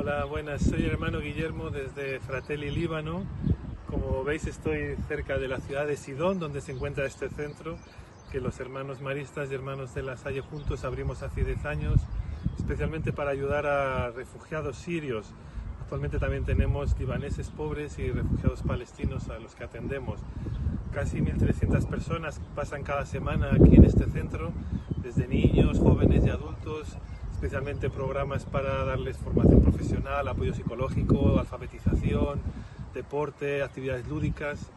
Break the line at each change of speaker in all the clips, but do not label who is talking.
Hola, buenas, soy el hermano Guillermo desde Fratelli, Líbano. Como veis, estoy cerca de la ciudad de Sidón, donde se encuentra este centro que los hermanos maristas y hermanos de la Salle juntos abrimos hace 10 años, especialmente para ayudar a refugiados sirios. Actualmente también tenemos libaneses pobres y refugiados palestinos a los que atendemos. Casi 1.300 personas pasan cada semana aquí en este centro, desde niños, jóvenes y adultos, especialmente programas para darles formación profesional, apoyo psicológico, alfabetización, deporte, actividades lúdicas.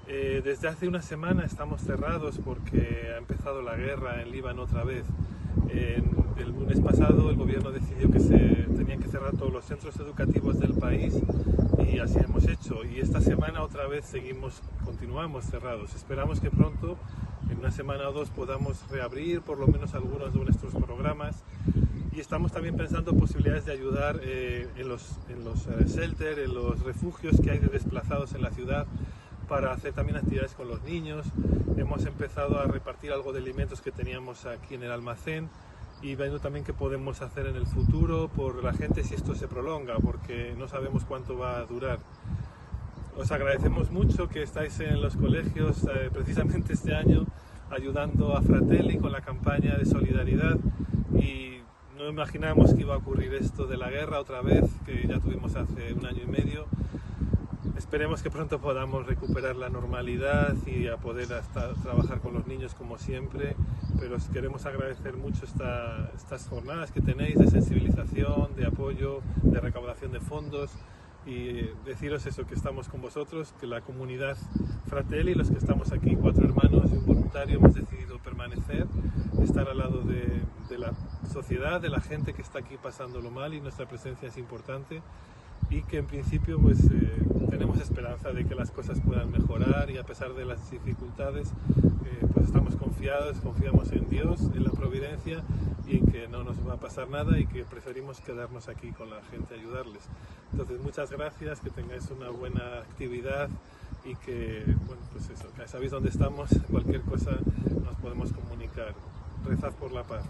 Desde hace una semana estamos cerrados porque ha empezado la guerra en Líbano otra vez. El lunes pasado el gobierno decidió que se tenían que cerrar todos los centros educativos del país y así hemos hecho. Y esta semana otra vez continuamos cerrados. Esperamos que pronto, en una semana o dos, podamos reabrir por lo menos algunos de nuestros programas. Y estamos también pensando posibilidades de ayudar en los shelters, en los refugios que hay de desplazados en la ciudad, para hacer también actividades con los niños. Hemos empezado a repartir algo de alimentos que teníamos aquí en el almacén y viendo también qué podemos hacer en el futuro por la gente si esto se prolonga, porque no sabemos cuánto va a durar. Os agradecemos mucho que estáis en los colegios precisamente este año ayudando a Fratelli con la campaña de solidaridad, y no imaginábamos que iba a ocurrir esto de la guerra otra vez, que ya tuvimos hace un año y medio. Esperemos que pronto podamos recuperar la normalidad y a poder trabajar con los niños como siempre, pero os queremos agradecer mucho estas jornadas que tenéis de sensibilización, de apoyo, de recaudación de fondos, y deciros eso, que estamos con vosotros, que la comunidad Fratelli, los que estamos aquí, 4 hermanos y un voluntario, hemos decidido permanecer, estar al lado de la sociedad, de la gente que está aquí pasándolo mal, y nuestra presencia es importante, y que en principio pues tenemos esperanza de que las cosas puedan mejorar, y a pesar de las dificultades pues estamos confiamos en Dios, en la providencia, y en que no nos va a pasar nada, y que preferimos quedarnos aquí con la gente, ayudarles. Entonces, muchas gracias, que tengáis una buena actividad y que, bueno, pues eso, que sabéis dónde estamos, cualquier cosa nos podemos comunicar. Rezad por la paz.